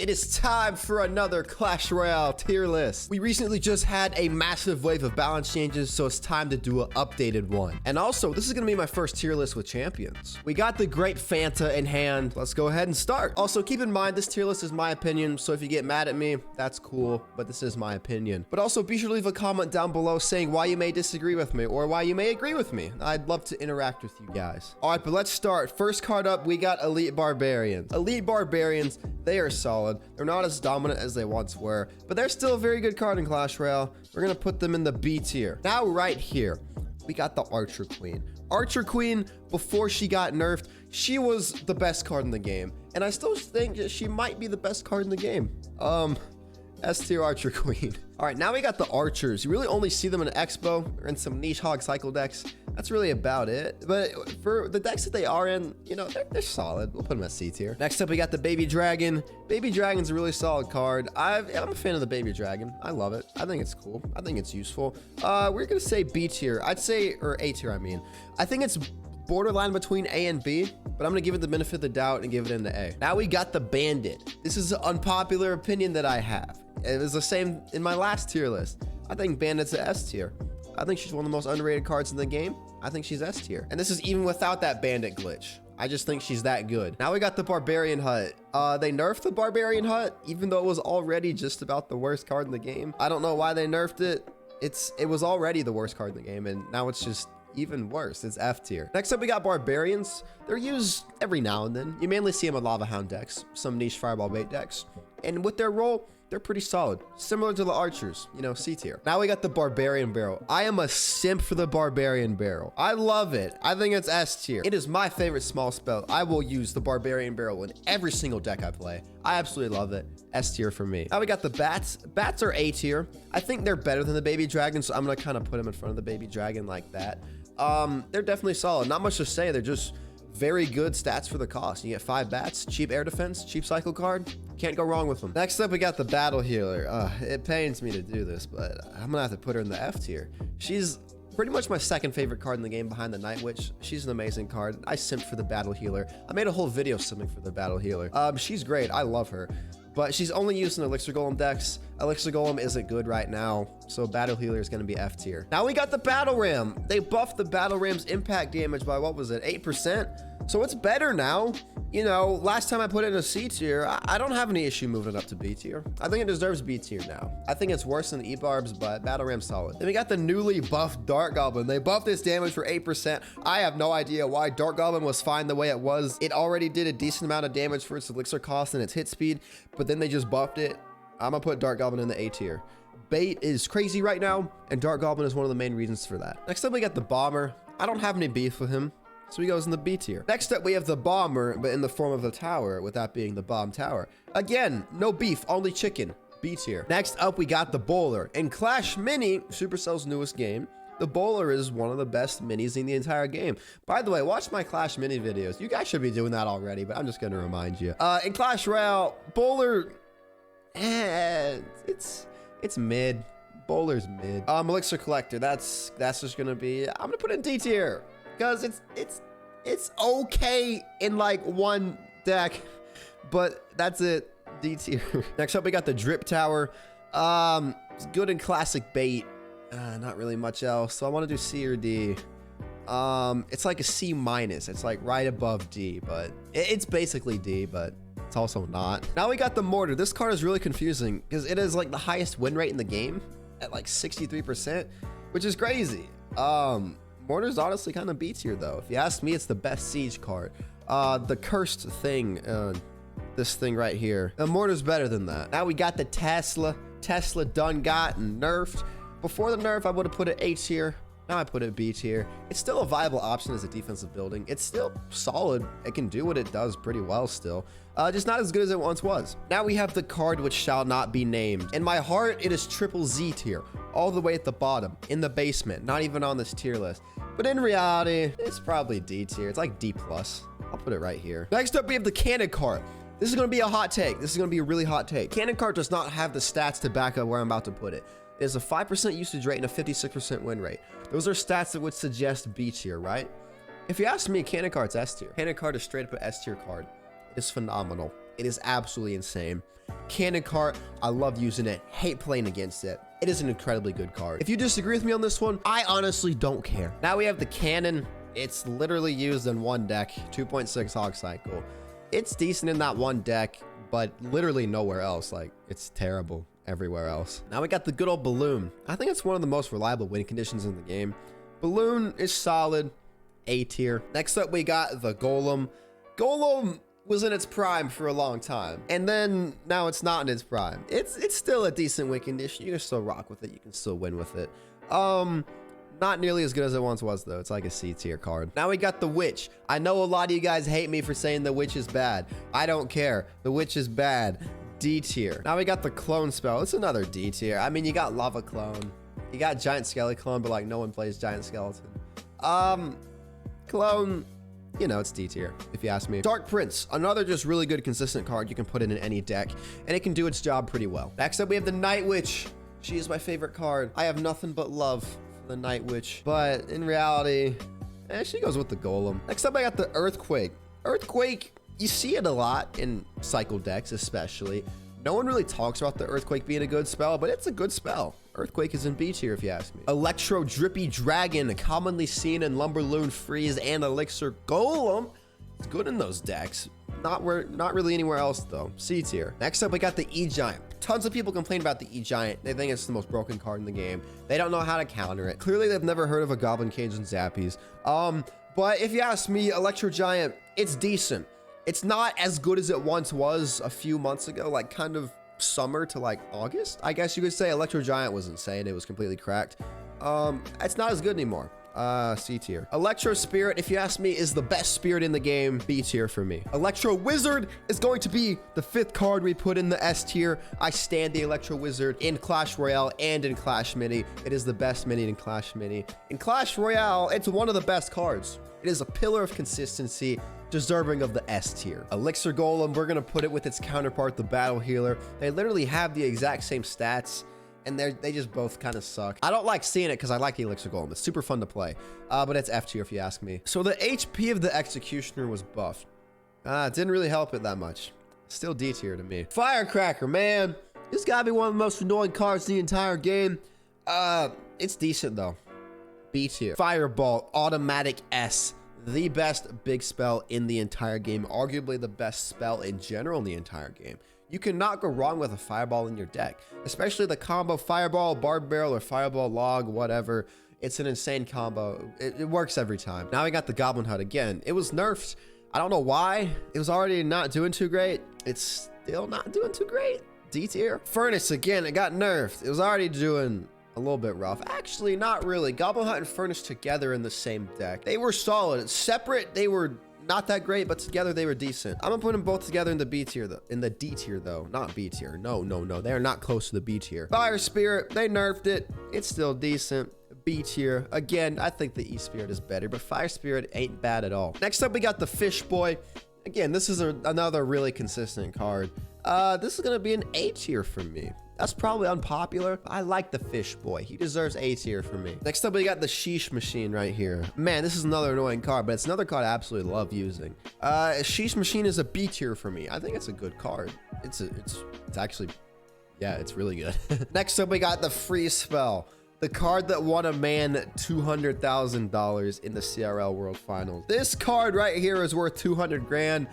It is time for another Clash Royale tier list. We recently just had a massive wave of balance changes, so it's time to do an updated one. And also, this is gonna be my first tier list with champions. We got the great Fanta in hand. Let's go ahead and start. Also, keep in mind, this tier list is my opinion, so if you get mad at me, that's cool, but this is my opinion. But also, be sure to leave a comment down below saying why you may disagree with me or why you may agree with me. I'd love to interact with you guys. All right, but let's start. First card up, we got Elite Barbarians. Elite Barbarians, they are solid. They're not as dominant as they once were, but they're still a very good card in Clash Royale. We're gonna put them in the B tier. Now, right here, we got the Archer Queen. Archer Queen, before she got nerfed, she was the best card in the game, and I still think that she might be the best card in the game. S tier Archer Queen. All right, now we got the Archers. You really only see them in Expo or in some niche Hog cycle decks. That's really about it. But for the decks that they are in, you know, they're solid. We'll put them at C tier. Next up, we got the Baby Dragon. Baby Dragon's a really solid card. I'm a fan of the Baby Dragon. I love it. I think it's cool. I think it's useful. We're gonna say B tier. I'd say, or A tier, I mean. I think it's borderline between A and B, but I'm gonna give it the benefit of the doubt and give it into A. Now we got the Bandit. This is an unpopular opinion that I have. It was the same in my last tier list. I think Bandit's a S tier. I think she's one of the most underrated cards in the game. I think she's S tier. And this is even without that Bandit glitch. I just think she's that good. Now we got the Barbarian Hut. They nerfed the Barbarian Hut, even though it was already just about the worst card in the game. I don't know why they nerfed it. It was already the worst card in the game, and now it's just even worse. It's F tier. Next up, we got Barbarians. They're used every now and then. You mainly see them in Lava Hound decks, some niche Fireball bait decks. And with their role, they're pretty solid. Similar to the Archers, you know, C tier. Now we got the Barbarian Barrel. I am a simp for the Barbarian Barrel. I love it. I think it's S tier. It is my favorite small spell. I will use the Barbarian Barrel in every single deck I play. I absolutely love it. S tier for me. Now we got the Bats. Bats are A tier. I think they're better than the Baby Dragon, so I'm gonna kind of put them in front of the Baby Dragon like that. They're definitely solid. Not much to say. They're just very good stats for the cost. You get 5 bats, cheap air defense, cheap cycle card. Can't go wrong with them. Next up, we got the Battle Healer. It pains me to do this, but I'm gonna have to put her in the F tier. She's pretty much my second favorite card in the game behind the Night Witch. She's an amazing card. I simp for the Battle Healer. I made a whole video simping for the Battle Healer. She's great. I love her. But she's only used in Elixir Golem decks. Elixir Golem isn't good right now, so Battle Healer is going to be F tier. Now we got the Battle Ram. They buffed the Battle Ram's impact damage by, what was it, 8%? So it's better now. You know, last time I put it in a C tier, I don't have any issue moving it up to B tier. I think it deserves B tier now. I think it's worse than E-Barbs, but Battle Ram's solid. Then we got the newly buffed Dark Goblin. They buffed this damage for 8%. I have no idea why. Dark Goblin was fine the way it was. It already did a decent amount of damage for its elixir cost and its hit speed, but then they just buffed it. I'm gonna put Dark Goblin in the A tier. Bait is crazy right now, and Dark Goblin is one of the main reasons for that. Next up, we got the Bomber. I don't have any beef with him, so he goes in the B tier. Next up, we have the Bomber, but in the form of a tower, with that being the Bomb Tower. Again, no beef, only chicken. B tier. Next up, we got the Bowler. In Clash Mini, Supercell's newest game, the Bowler is one of the best minis in the entire game. By the way, watch my Clash Mini videos. You guys should be doing that already, but I'm just gonna remind you. In Clash Royale, Bowler, it's mid. Bowler's mid. Elixir Collector, that's just gonna be, I'm gonna put it in D tier. Because it's okay in like one deck, but that's it. D tier. Next up, we got the Drip Tower. It's good in classic bait. Not really much else. So I want to do C or D. It's like a C minus. It's like right above D, but it's basically D, but it's also not. Now we got the Mortar. This card is really confusing because it is like the highest win rate in the game at like 63%, which is crazy. Mortar's honestly kind of B tier though. If you ask me, it's the best siege card. The cursed thing, this thing right here. The Mortar's better than that. Now we got the Tesla. Tesla done got nerfed. Before the nerf, I would have put it A tier. Now I put it B tier. It's still a viable option as a defensive building. It's still solid. It can do what it does pretty well still. Just not as good as it once was. Now we have the card which shall not be named. In my heart, it is triple Z tier. All the way at the bottom, in the basement, not even on this tier list. But in reality, it's probably D tier. It's like D+. I'll put it right here. Next up, we have the Cannon card. This is going to be a hot take. This is going to be a really hot take. Cannon card does not have the stats to back up where I'm about to put it. It is a 5% usage rate and a 56% win rate. Those are stats that would suggest B tier, right? If you ask me, Cannon card's S tier. Cannon card is straight up an S tier card. It is phenomenal. It is absolutely insane. Cannon cart, I love using it. Hate playing against it. It is an incredibly good card. If you disagree with me on this one, I honestly don't care. Now we have the cannon. It's literally used in one deck, 2.6 Hog Cycle. It's decent in that one deck, but literally nowhere else. Like, it's terrible everywhere else. Now we got the good old balloon. I think it's one of the most reliable win conditions in the game. Balloon is solid, A tier. Next up, we got the golem. Golem was in its prime for a long time, and then now it's not in its prime. It's still a decent win condition. You can still rock with it. You can still win with it. Not nearly as good as it once was, though. It's like a C tier card. Now we got the witch. I know a lot of you guys hate me for saying the witch is bad. I don't care. The witch is bad. D tier. Now we got the clone spell. It's another D tier. I mean, you got lava clone. You got giant skeleton clone, but like no one plays giant skeleton. Clone, you know, it's D tier, if you ask me. Dark Prince, another just really good consistent card you can put in any deck, and it can do its job pretty well. Next up, we have the Night Witch. She is my favorite card. I have nothing but love for the Night Witch, but in reality, she goes with the Golem. Next up, I got the Earthquake. Earthquake, you see it a lot in cycle decks, especially. No one really talks about the Earthquake being a good spell, but it's a good spell. Earthquake is in B tier, if you ask me. Electro Dragon, commonly seen in Lumberloon, Freeze, and Elixir Golem. It's good in those decks. Not really anywhere else, though. C tier. Next up, we got the E-Giant. Tons of people complain about the E-Giant. They think it's the most broken card in the game. They don't know how to counter it. Clearly, they've never heard of a Goblin Cage and Zappies. But if you ask me, Electro Giant, it's decent. It's not as good as it once was a few months ago, like kind of summer to like August. I guess you could say Electro Giant was insane. It was completely cracked. It's not as good anymore. C tier. Electro Spirit, if you ask me, is the best spirit in the game. B tier for me. Electro Wizard is going to be the 5th card we put in the S tier. I stand the Electro Wizard in Clash Royale and in Clash Mini. It is the best mini in Clash Mini. In Clash Royale, it's one of the best cards. It is a pillar of consistency, deserving of the S tier. Elixir Golem, we're gonna put it with its counterpart, the Battle Healer. They literally have the exact same stats, and they just both kind of suck. I don't like seeing it because I like the Elixir Golem. It's super fun to play, but it's F tier if you ask me. So the HP of the Executioner was buffed. It didn't really help it that much. Still D tier to me. Firecracker, man. This gotta be one of the most annoying cards in the entire game. It's decent though. B tier. Fireball, automatic S. The best big spell in the entire game. Arguably the best spell in general in the entire game. You cannot go wrong with a fireball in your deck, especially the combo fireball, barb barrel, or fireball log, whatever. It's an insane combo. It works every time. Now we got the Goblin Hut again. It was nerfed. I don't know why. It was already not doing too great. It's still not doing too great. D tier. Furnace again. It got nerfed. It was already doing a little bit rough. Actually, not really. Goblin Hut and Furnace together in the same deck. They were solid. Separate, they were not that great, but together they were decent. I'm gonna put them both together in the B tier though. In the D tier though, not B tier. No. They are not close to the B tier. Fire Spirit, they nerfed it. It's still decent. B tier. Again, I think the E Spirit is better, but Fire Spirit ain't bad at all. Next up, we got the Fish Boy. Again, this is another really consistent card. This is gonna be an A tier for me. That's probably unpopular. I like the Fish Boy. He deserves A tier for me. Next up, we got the Sheesh Machine right here. Man, this is another annoying card, but it's another card I absolutely love using. Sheesh Machine is a B tier for me. I think it's a good card. It's actually, yeah, it's really good. Next up, we got the Freeze Spell. The card that won a man $200,000 in the CRL World Finals. This card right here is worth 200 grand.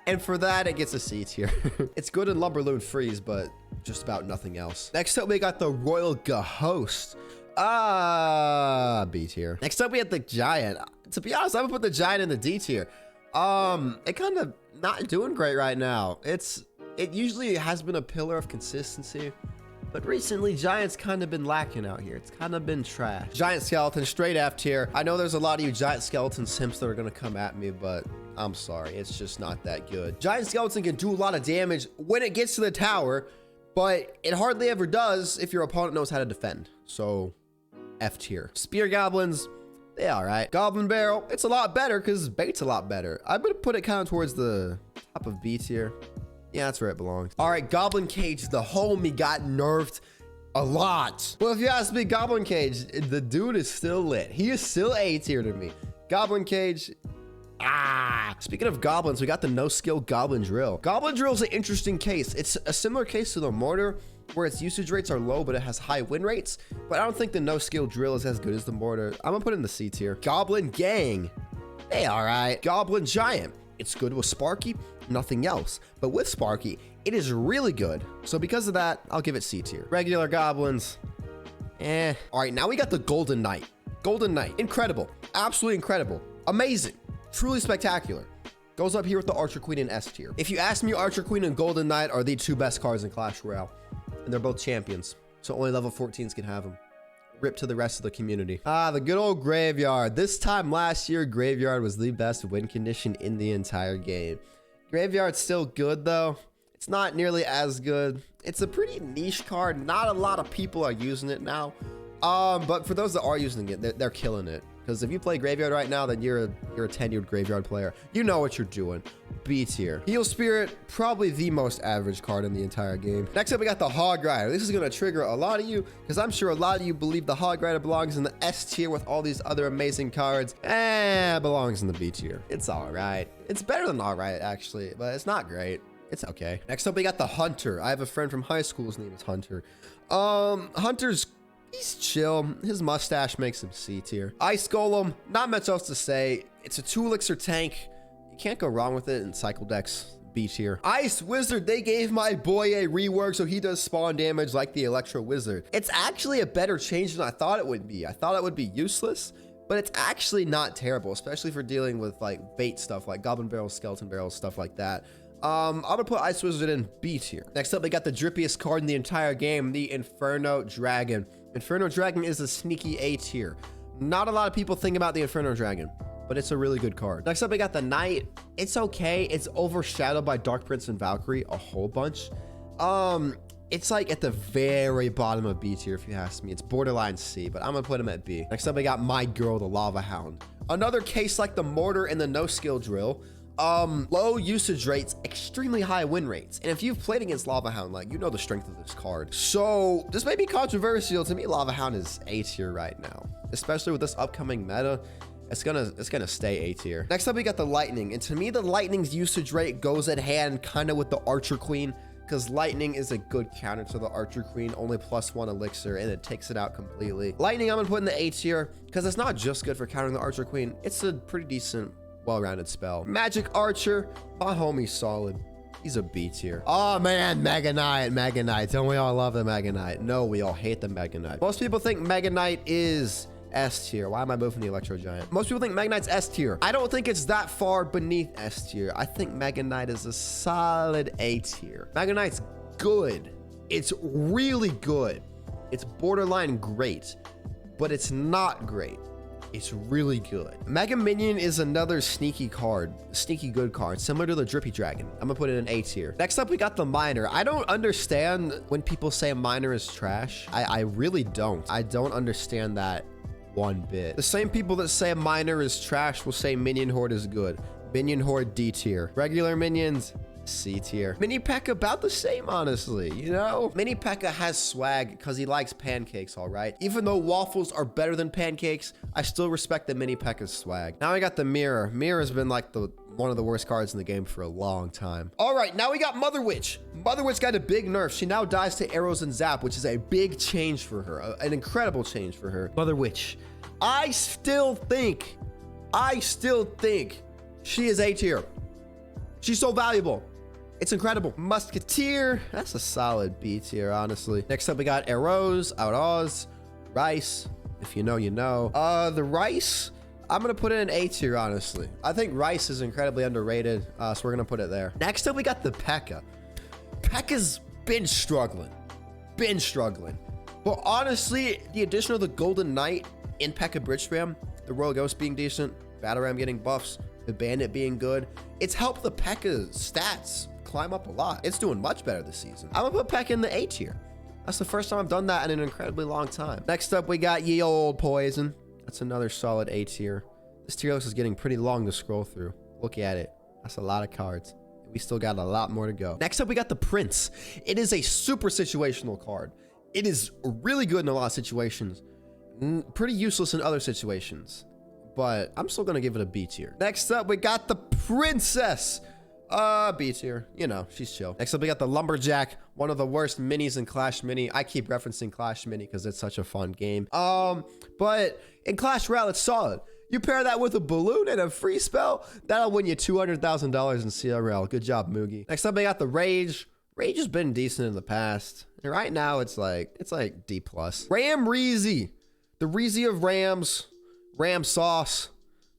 And for that, it gets a C tier. It's good in Lumberloon Freeze, but just about nothing else. Next up, we got the Royal Ghost. B tier. Next up, we have the Giant. To be honest, I'm gonna put the Giant in the D tier. It kind of not doing great right now. It usually has been a pillar of consistency, but recently Giant's kind of been lacking out here. It's kind of been trash. Giant Skeleton, straight F tier. I know there's a lot of you Giant Skeleton simps that are gonna come at me, but I'm sorry, it's just not that good. Giant Skeleton can do a lot of damage when it gets to the tower, but it hardly ever does if your opponent knows how to defend. So F tier. Spear Goblins, they all right. Goblin Barrel, it's a lot better because bait's a lot better. I'm gonna put it kind of towards the top of B tier. Yeah, that's where it belongs. All right, Goblin Cage, the homie got nerfed a lot. Well, if you ask me, Goblin Cage, the dude is still lit. He is still A tier to me. Goblin Cage, Speaking of goblins, we got the no-skill Goblin Drill. Goblin Drill is an interesting case. It's a similar case to the Mortar, where its usage rates are low, but it has high win rates. But I don't think the no-skill Drill is as good as the Mortar. I'm gonna put it in the C tier. Goblin Gang. Hey, all right. Goblin Giant. It's good with Sparky, nothing else. But with Sparky, it is really good. So because of that, I'll give it C tier. Regular goblins. All right, now we got the Golden Knight. Golden Knight. Incredible. Absolutely incredible. Amazing. Truly spectacular. Goes up here with the Archer Queen in S tier. If you ask me, Archer Queen and Golden Knight are the two best cards in Clash Royale. And they're both champions. So only level 14s can have them. Rip to the rest of the community. The good old Graveyard. This time last year, Graveyard was the best win condition in the entire game. Graveyard's still good though. It's not nearly as good. It's a pretty niche card. Not a lot of people are using it now. But for those that are using it, they're killing it. Because if you play Graveyard right now, then you're a tenured Graveyard player. You know what you're doing. B tier. Heal Spirit, probably the most average card in the entire game. Next up, we got the Hog Rider. This is going to trigger a lot of you, because I'm sure a lot of you believe the Hog Rider belongs in the S tier with all these other amazing cards. It belongs in the B tier. It's all right. It's better than all right, actually, but it's not great. It's okay. Next up, we got the Hunter. I have a friend from high school. His name is Hunter. He's chill. His mustache makes him C tier. Ice Golem, not much else to say. It's a 2 elixir tank. You can't go wrong with it in cycle decks. B tier. Ice Wizard, they gave my boy a rework so he does spawn damage like the Electro Wizard. It's actually a better change than I thought it would be. I thought it would be useless, but it's actually not terrible, especially for dealing with like bait stuff like Goblin Barrel, Skeleton Barrel, stuff like that. I'm gonna put Ice Wizard in B tier. Next up, we got the drippiest card in the entire game, the Inferno Dragon. Inferno Dragon is a sneaky A tier. Not a lot of people think about the Inferno Dragon, but it's a really good card. Next up, we got the Knight. It's okay. It's overshadowed by Dark Prince and Valkyrie a whole bunch. It's like at the very bottom of B tier, if you ask me. It's borderline C, but I'm gonna put him at B. Next up, we got my girl, the Lava Hound. Another case like the Mortar and the no skill drill. Low usage rates, extremely high win rates. And if you've played against Lava Hound, like, you know the strength of this card. So this may be controversial. To me, Lava Hound is A tier right now, especially with this upcoming meta. It's gonna stay A tier. Next up, we got the Lightning. And to me, the Lightning's usage rate goes at hand kind of with the Archer Queen, because Lightning is a good counter to the Archer Queen, only +1 elixir, and it takes it out completely. Lightning, I'm gonna put in the A tier, because it's not just good for countering the Archer Queen. It's a pretty decent, well-rounded spell. Magic Archer, my homie's solid. He's a B tier. Oh man, Mega Knight. Don't we all love the Mega Knight? No, we all hate the Mega Knight. Most people think Mega Knight is S tier. Why am I moving the Electro Giant? Most people think Mega Knight's S tier. I don't think it's that far beneath S tier. I think Mega Knight is a solid A tier. Mega Knight's good. It's really good. It's borderline great, but it's not great. It's really good. Mega Minion is another sneaky card, sneaky good card, similar to the Drippy Dragon. I'm gonna put it in A tier. Next up, we got the Miner. I don't understand when people say Miner is trash. I really don't. I don't understand that one bit. The same people that say Miner is trash will say Minion Horde is good. Minion Horde D tier. Regular minions, C tier. Mini Pekka about the same, honestly, you know? Mini Pekka has swag because he likes pancakes, all right? Even though waffles are better than pancakes, I still respect the Mini Pekka's swag. Now I got the Mirror. Mirror has been like one of the worst cards in the game for a long time. All right, now we got Mother Witch. Mother Witch got a big nerf. She now dies to arrows and zap, which is a big change for her, an incredible change for her. Mother Witch. I still think she is A tier. She's so valuable. It's incredible. Musketeer, that's a solid B tier, honestly. Next up, we got arrows, outlaws, rice. If you know, you know. The rice, I'm gonna put it in A tier, honestly. I think rice is incredibly underrated, so we're gonna put it there. Next up, we got the Pekka. Pekka's been struggling. But honestly, the addition of the Golden Knight in Pekka Bridge Spam, the Royal Ghost being decent, Battle Ram getting buffs, the Bandit being good, it's helped the Pekka stats climb up a lot. It's doing much better this season. I'm gonna put Pekka in the A tier. That's the first time I've done that in an incredibly long time. Next up, we got Ye Old Poison. That's another solid A tier. This tier list is getting pretty long to scroll through. Look at it. That's a lot of cards. We still got a lot more to go. Next up, we got the Prince. It is a super situational card. It is really good in a lot of situations. Pretty useless in other situations. but I'm still gonna give it a B tier. Next up, we got the Princess. B tier. You know, she's chill. Next up, we got the Lumberjack, one of the worst minis in Clash Mini. I keep referencing Clash Mini because it's such a fun game. But in Clash Royale, it's solid. You pair that with a balloon and a free spell, that'll win you $200,000 in CRL. Good job, Moogie. Next up, we got the Rage. Rage has been decent in the past. And right now, it's like D+. Ram Reezy. The Reezy of Rams. Ram Sauce.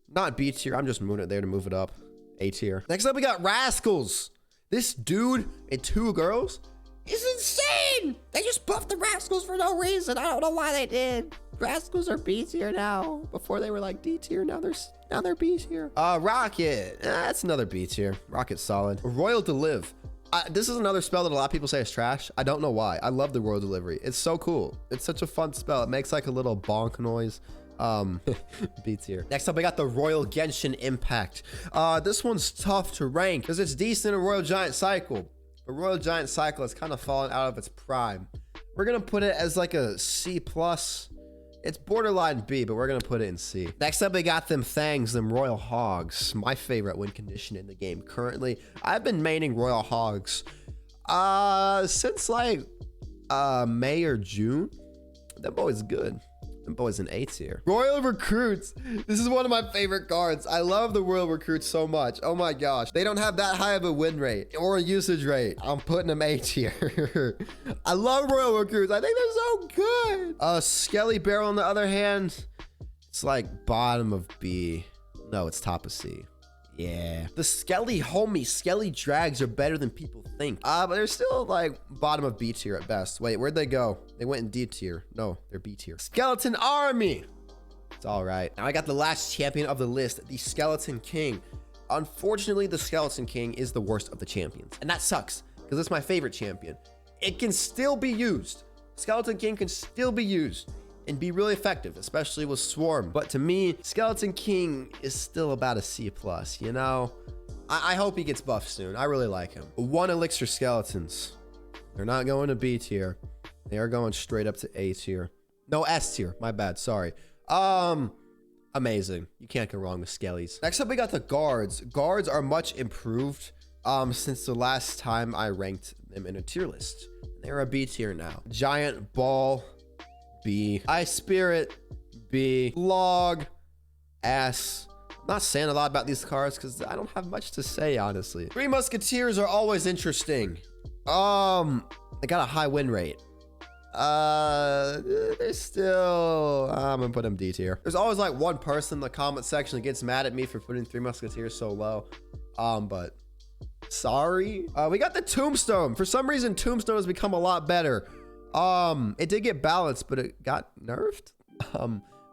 Not B tier. I'm just moving it there to move it up. A tier. Next up, we got Rascals. This dude and 2 girls is insane. They just buffed the Rascals for no reason. I don't know why they did. Rascals are B tier now. Before they were like D tier. Now they're B tier. Rocket. That's another B tier. Rocket's solid. Royal to Live. This is another spell that a lot of people say is trash. I don't know why. I love the Royal Delivery. It's so cool. It's such a fun spell. It makes like a little bonk noise. B tier. Next up, I got the Royal Genshin Impact. This one's tough to rank because it's decent in Royal Giant Cycle. The Royal Giant Cycle has kind of fallen out of its prime. We're gonna put it as like a C+. It's borderline B, but we're gonna put it in C. Next up, we got them Thangs, them Royal Hogs. My favorite win condition in the game currently. I've been maining Royal Hogs since like May or June. That boy's good. That boy's an A tier. Royal Recruits. This is one of my favorite cards. I love the Royal Recruits so much. Oh my gosh. They don't have that high of a win rate or a usage rate. I'm putting them A tier. I love Royal Recruits. I think they're so good. Skelly Barrel on the other hand, it's like bottom of B. No, it's top of C. Yeah. The Skelly homies, Skelly drags are better than people think. But they're still like bottom of B tier at best. Wait, where'd they go? They went in D tier. No, they're B tier. Skeleton Army. It's all right. Now I got the last champion of the list, the Skeleton King. Unfortunately, the Skeleton King is the worst of the champions. And that sucks because it's my favorite champion. It can still be used. Skeleton King can still be used and be really effective, especially with Swarm. But to me, Skeleton King is still about a C+, you know? I hope he gets buffed soon. I really like him. 1 Elixir Skeletons. They're not going to B tier. They are going straight up to A tier. No, S tier. My bad. Sorry. Amazing. You can't go wrong with Skellies. Next up, we got the Guards. Guards are much improved since the last time I ranked them in a tier list. They're a B tier now. Giant Ball, B. Ice Spirit, B. Log, S. I'm not saying a lot about these cards because I don't have much to say, honestly. 3 Musketeers are always interesting. They got a high win rate. They're still, I'm gonna put them D tier. There's always like one person in the comment section that gets mad at me for putting 3 Musketeers so low. But sorry. We got the Tombstone. For some reason, Tombstone has become a lot better. It did get balanced, but it got nerfed.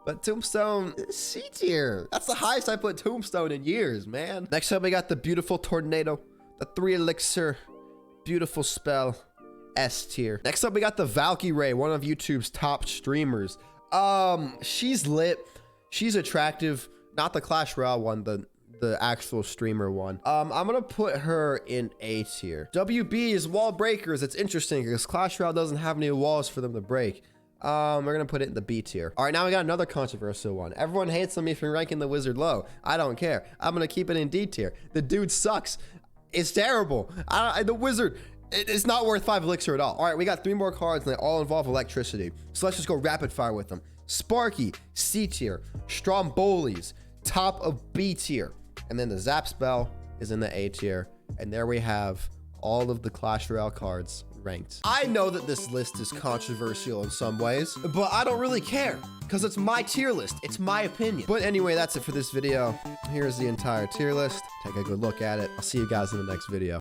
But Tombstone, C tier. That's the highest I put Tombstone in years, man. Next up, we got the beautiful Tornado, the 3 Elixir, beautiful spell, S tier. Next up, we got the Valkyrie, one of YouTube's top streamers. She's lit. She's attractive. Not the Clash Royale one, the actual streamer one. I'm gonna put her in A tier. WB is wall breakers. It's interesting because Clash Royale doesn't have any walls for them to break. We're gonna put it in the B tier. All right, now we got another controversial one. Everyone hates on me for ranking the wizard low. I don't care. I'm gonna keep it in D tier. The dude sucks. It's terrible. The wizard, it's not worth 5 elixir at all. All right, we got 3 more cards and they all involve electricity. So let's just go rapid fire with them. Sparky, C tier. Stromboli's, top of B tier. And then the Zap spell is in the A tier. And there we have all of the Clash Royale cards ranked. I know that this list is controversial in some ways, but I don't really care because it's my tier list. It's my opinion. But anyway, that's it for this video. Here's the entire tier list. Take a good look at it. I'll see you guys in the next video.